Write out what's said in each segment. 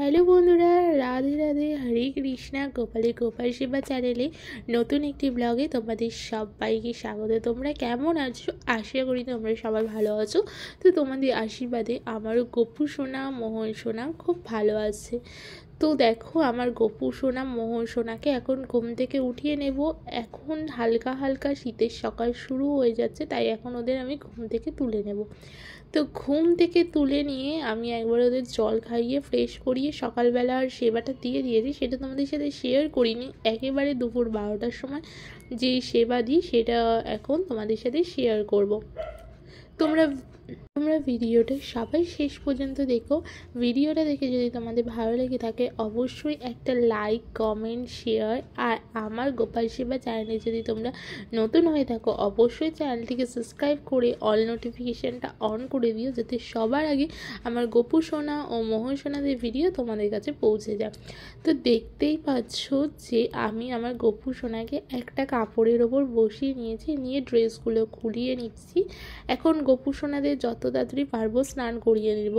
Hello বন্ধুরা, রাধে রাধে, হরে কৃষ্ণা, গোপালের গোপাল সেবা চ্যানেলে নতুন একটি ব্লগে তোমাদের সবাইকে স্বাগত। তোমরা কেমন আছো? আশা করি তোমরা সবাই ভালো আছো। তো তোমাদের আশীর্বাদে আমারও গপু সোনা, মোহন সোনা খুব ভালো আছে। তো দেখো, আমার গপু সোনা, মোহন সোনাকে এখন ঘুম থেকে উঠিয়ে নেব। এখন হালকা হালকা শীতের সকাল শুরু হয়ে যাচ্ছে, তাই এখন ওদের আমি ঘুম থেকে তুলে নেব। তো ঘুম থেকে তুলে নিয়ে আমি একবার ওদের জল খাইয়ে ফ্রেশ করিয়ে সকালবেলা আর সেবাটা দিয়ে দিয়েছি, সেটা তোমাদের সাথে শেয়ার করিনি। একেবারে দুপুর 12টার সময় যেই সেবা দিই সেটা এখন তোমাদের সাথে শেয়ার করব। তোমরা তোমরা ভিডিওটা সবাই শেষ পর্যন্ত দেখো। ভিডিওটা দেখে যদি তোমাদের ভালো লেগে থাকে অবশ্যই একটা লাইক, কমেন্ট, শেয়ার। আর আমার গোপাল সেবা চ্যানেলে যদি তোমরা নতুন হয়ে থাকো অবশ্যই চ্যানেলটিকে সাবস্ক্রাইব করে অল নোটিফিকেশানটা অন করে দিও, যাতে সবার আগে আমার গপু সোনা ও মোহন সোনাদের ভিডিও তোমাদের কাছে পৌঁছে যায়। তো দেখতেই পাচ্ছ যে আমি আমার গপু সোনাকে একটা কাপড়ের ওপর বসিয়ে নিয়েছি, নিয়ে ড্রেসগুলো খুলিয়ে নিচ্ছি। এখন গপু সোনাদের যত তাড়াতাড়ি পারবো স্নান করিয়ে নেব,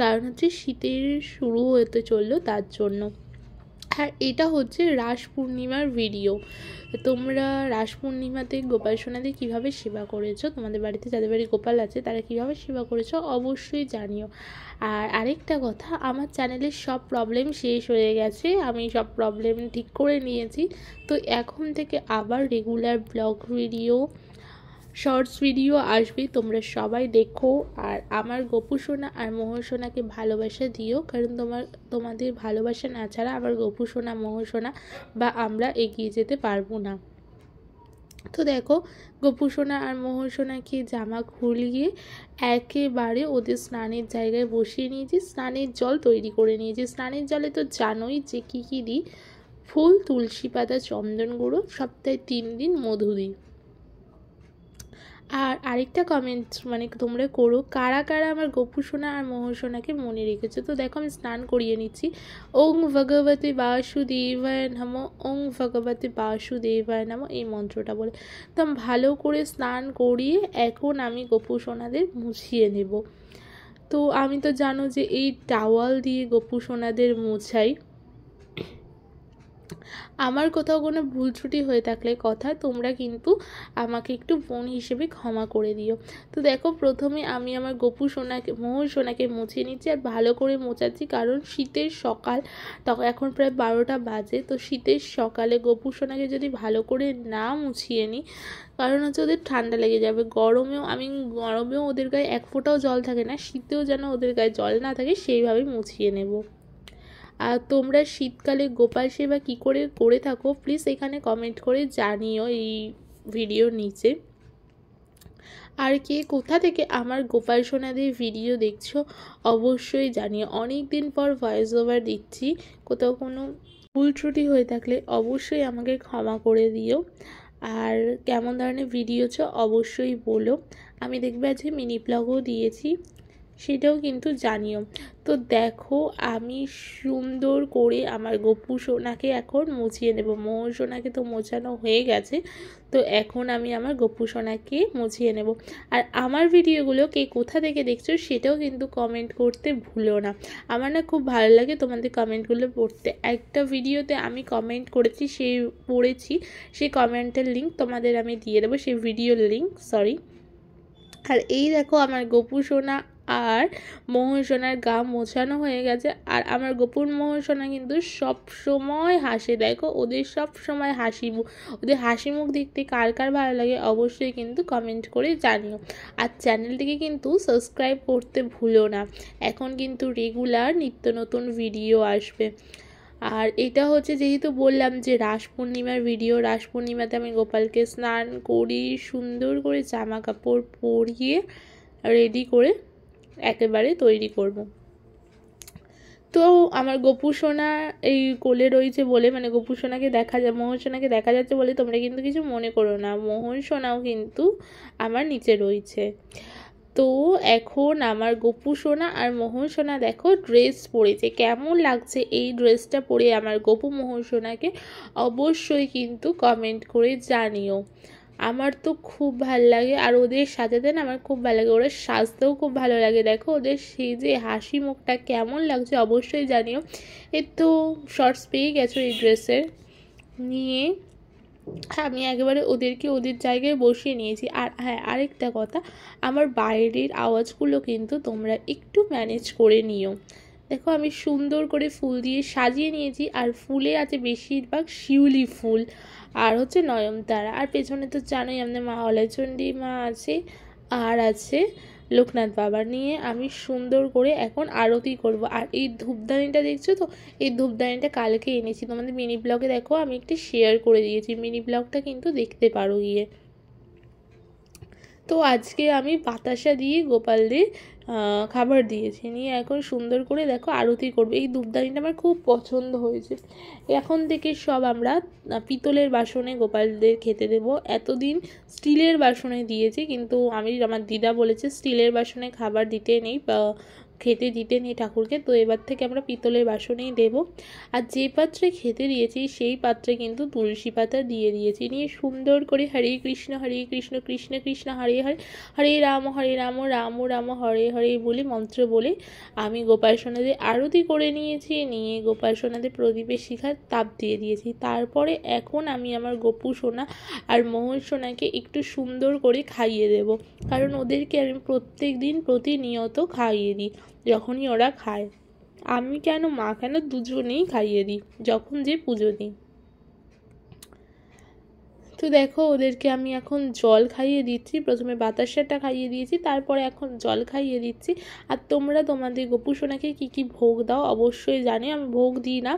কারণ হচ্ছে শীতের শুরু হতে চললো তার জন্য। আর এটা হচ্ছে রাস পূর্ণিমার ভিডিও। তোমরা রাস পূর্ণিমাতে গোপাল সোনাদের কীভাবে সেবা করেছো, তোমাদের বাড়িতে যাদের বাড়ি গোপাল আছে তারা কীভাবে সেবা করেছো অবশ্যই জানিও। আর আরেকটা কথা, আমার চ্যানেলের সব প্রবলেম শেষ হয়ে গেছে, আমি সব প্রবলেম ঠিক করে নিয়েছি। তো এখন থেকে আবার regular blog video, shorts video আসবে, তোমরা সবাই দেখো। আর আমার গপু সোনা আর মোহন সোনাকে ভালোবাসা দিও, কারণ তোমাদের ভালোবাসা না ছাড়া আমার গপু সোনা, মোহন সোনা বা আমরা এগিয়ে যেতে পারবো না। তো দেখো, গপু সোনা আর মোহন সোনাকে জামা খুলিয়ে একেবারে ওদের স্নানের জায়গায় বসিয়ে নিয়েছি। স্নানের জল তৈরি করে নিয়েছি। স্নানের জলে তো জানোই যে কী কী দিই, ফুল, তুলসী পাতা, চন্দন গুঁড়ো, সপ্তাহে 3 দিন মধু দিই। আর আরেকটা কমেন্ট তোমরা করো, কারা কারা আমার গপু সোনা আর মোহন সোনাকে মনে রেখেছো। তো দেখো, আমি স্নান করিয়ে নিচ্ছি। ওং ভগবতে বাসুদেবায় নমঃ, ওং ভগবতে বাসুদেবায় নমঃ, এই মন্ত্রটা বলে তো আমি ভালো করে স্নান করিয়ে এখন আমি গপু সোনাদের মুছিয়ে নেব। তো আমি তো জানো যে এই টাওয়াল দিয়ে গপু সোনাদের মোছাই। আমার কোথাও কোনো ভুল ত্রুটি হয়ে থাকলে কথা তোমরা কিন্তু আমাকে একটু বোন হিসেবে ক্ষমা করে দিও। তো দেখো, প্রথমে আমি আমার গপু সোনাকে, মোহন সোনাকে মুছিয়ে নিচ্ছি। আর ভালো করে মোছাচ্ছি, কারণ শীতের সকাল, তখন এখন প্রায় 12টা বাজে। তো শীতের সকালে গপু সোনাকে যদি ভালো করে না মুছিয়ে নিই, কারণ হচ্ছে ওদের ঠান্ডা লেগে যাবে। গরমেও ওদের গায়ে এক ফোঁটাও জল থাকে না, শীতেও যেন ওদের গায়ে জল না থাকে সেইভাবে মুছিয়ে নেব। আর তোমরা শীতকালে গোপাল সেবা কী করে করে থাকো প্লিজ এখানে কমেন্ট করে জানিও এই ভিডিওর নিচে। আর কে কোথা থেকে আমার গোপাল সোনাদের ভিডিও দেখছো অবশ্যই জানিও। অনেক দিন পর ভয়েস ওভার দিচ্ছি, কোথাও কোনো ভুল ত্রুটি হয়ে থাকলে অবশ্যই আমাকে ক্ষমা করে দিও। আর কেমন ধরনের ভিডিও অবশ্যই বলো। আমি দেখবে আজকে মিনি ব্লগও দিয়েছি, সেটাও কিন্তু জানিও। তো দেখো, আমি সুন্দর করে আমার গপু সোনাকে এখন মুছিয়ে নেব। মোহন সোনাকে তো মোছানো হয়ে গেছে, তো এখন আমি আমার গপু সোনাকে মুছিয়ে নেব। আর আমার ভিডিওগুলো কে কোথা থেকে দেখছো সেটাও কিন্তু কমেন্ট করতে ভুলো না। আমার না খুব ভালো লাগে তোমাদের কমেন্টগুলো পড়তে। একটা ভিডিওতে আমি কমেন্ট করেছি, সেই কমেন্টের লিঙ্ক তোমাদের আমি দিয়ে দেবো, সেই ভিডিওর লিঙ্ক, সরি। আর এই দেখো, আমার গপু সোনা আর মোহন সোনার গা মোছানো হয়ে গেছে। আর আমার গপুর মোহন সোনা কিন্তু সব সময় হাসে। দেখো, ওদের সব সময় হাসি মুখ, ওদের হাসি মুখ দেখতে কার কার ভালো লাগে অবশ্যই কিন্তু কমেন্ট করে জানিও। আর চ্যানেলটিকে কিন্তু সাবস্ক্রাইব করতে ভুলো না, এখন কিন্তু রেগুলার নিত্য নতুন ভিডিও আসবে। আর এটা হচ্ছে, যেহেতু বললাম যে রাস পূর্ণিমার ভিডিও, রাস পূর্ণিমাতে আমি গোপালকে স্নান করি, সুন্দর করে জামা কাপড় পরিয়ে রেডি করে একেবারে তৈরি করব। তো আমার গপু সোনা এই কোলে রয়েছে বলে, গপু সোনাকে মোহন সোনাকে দেখা যাচ্ছে বলে তোমরা কিন্তু কিছু মনে করো না, মোহন সোনাও কিন্তু আমার নিচে রয়েছে। তো এখন আমার গপু সোনা আর মোহন সোনা দেখো ড্রেস পরেছে, কেমন লাগছে এই ড্রেসটা পরে আমার গপু মোহন সোনাকে অবশ্যই কিন্তু কমেন্ট করে জানিও। আমার তো খুব ভাল লাগে, আর ওদের সাজাতে না আমার খুব ভালো লাগে, ওরা সাজতেও খুব ভালো লাগে। দেখো ওদের সেজে হাসি মুখটা কেমন লাগছে অবশ্যই জানিও। এর তো শর্টস পেয়ে গেছো এই ড্রেসের নিয়ে আমি একেবারে ওদেরকে ওদের জায়গায় বসিয়ে নিয়েছি। আর হ্যাঁ, আরেকটা কথা, আমার বাইরের আওয়াজগুলো কিন্তু তোমরা একটু ম্যানেজ করে নিও। দেখো আমি সুন্দর করে ফুল দিয়ে সাজিয়ে নিয়েছি, আর ফুলে আছে বেশিরভাগ শিউলি ফুল আর হচ্ছে নয়নতারা, আর পেছনে তো জানোই আমাদের মা অলাইচণ্ডী মা আছে, আর আছে লোকনাথ বাবা নিয়ে আমি সুন্দর করে এখন আরতি করব। আর এই ধূপদানিটা দেখছো তো, এই ধূপদানিটা কালকে এনেছি, তোমাদের মিনি ব্লগে দেখো আমি একটু শেয়ার করে দিয়েছি, মিনি ব্লগটা কিন্তু দেখতে পারো গিয়ে। তো আজকে আমি বাতাসা দিয়ে গোপালদের খাবার দিয়েছি, নিয়ে এখন সুন্দর করে দেখো আরতি করবে। এই ধূপদানিটা আমার খুব পছন্দ হয়েছে। এখন থেকে সব আমরা পিতলের বাসনে গোপালদের খেতে দেব। এতদিন স্টিলের বাসনে দিয়েছি, কিন্তু আমার দিদা বলেছে স্টিলের বাসনে খাবার দিতে নেই, খেতে দিতে নেই ঠাকুরকে, তো এবার থেকে আমরা পিতলের বাসনেই দেব। আর যে পাত্রে খেতে দিয়েছি সেই পাত্রে কিন্তু তুলসী পাতা দিয়ে দিয়েছি, নিয়ে সুন্দর করে হরে কৃষ্ণ কৃষ্ণ কৃষ্ণ হরে হরে, হরে রাম রাম রাম হরে হরে বলে মন্ত্র বলে আমি গোপাল সোনাদের আরতি করে নিয়েছি, নিয়ে গোপাল সোনাদের প্রদীপের শিখার তাপ দিয়ে দিয়েছি। তারপরে এখন আমি আমার গপু সোনা আর মোহন সোনাকে একটু সুন্দর করে খাইয়ে দেব, কারণ ওদেরকে আমি প্রত্যেক দিন প্রতিনিয়ত খাইয়ে দিই যখনই ওরা খায়। আমি কেন, মা কেন, দুজনেই খাইয়ে দিই যখন যে পুজো দিই। তো দেখো ওদেরকে আমি এখন জল খাইয়ে দিচ্ছি, প্রথমে বাতাসাটা খাইয়ে দিয়েছি, তারপরে এখন জল খাইয়ে দিচ্ছি। আর তোমরা তোমাদের গপু সোনাকে কী কী ভোগ দাও অবশ্যই জানি, আমি ভোগ দিই না।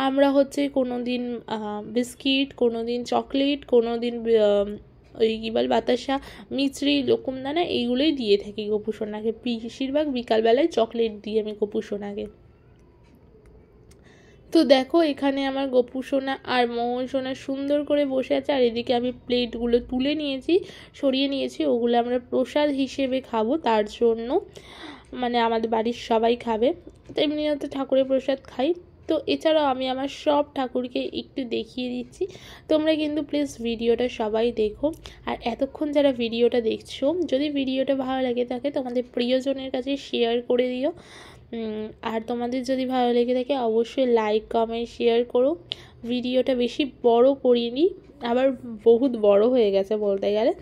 আমরা হচ্ছে কোনো দিন বিস্কিট, কোনো দিন চকলেট, কোনো দিন ওই কী বল বাতাসা, মিছরি, লোকমদানা এইগুলোই দিয়ে থাকি গপু সোনাকে। বেশিরভাগ বিকালবেলায় চকলেট দিই আমি গপু সোনাকে। তো দেখো এখানে আমার গপু সোনা আর মোহন সোনা সুন্দর করে বসে আছে, আর এদিকে আমি প্লেটগুলো তুলে নিয়েছি, সরিয়ে নিয়েছি, ওগুলো আমরা প্রসাদ হিসেবে খাবো, তার জন্য মানে আমাদের বাড়ির সবাই খাবে, তো এমনিতে ঠাকুরের প্রসাদ খাই। তো এছাড়াও আমি আমার সব ঠাকুরকে একটু দেখিয়ে দিচ্ছি, তোমরা কিন্তু প্লিজ ভিডিওটা সবাই দেখো। আর এতক্ষণ যারা ভিডিওটা দেখছো, যদি ভিডিওটা ভালো লাগে থাকে তোমাদের প্রিয়জনের কাছে শেয়ার করে দিও, আর তোমাদের যদি ভালো লেগে থাকে অবশ্যই লাইক কমেন্ট শেয়ার করো। ভিডিওটা বেশি বড় করিনি, আবার বহুত বড় হয়ে গেছে বলতে গেলে।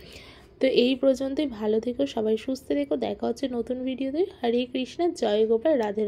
তো এই পর্যন্তই, ভালো থেকো সবাই, সুস্থ থেকো, দেখা হচ্ছে নতুন ভিডিওতে। হরে কৃষ্ণ, জয় গোপাল, রাধে।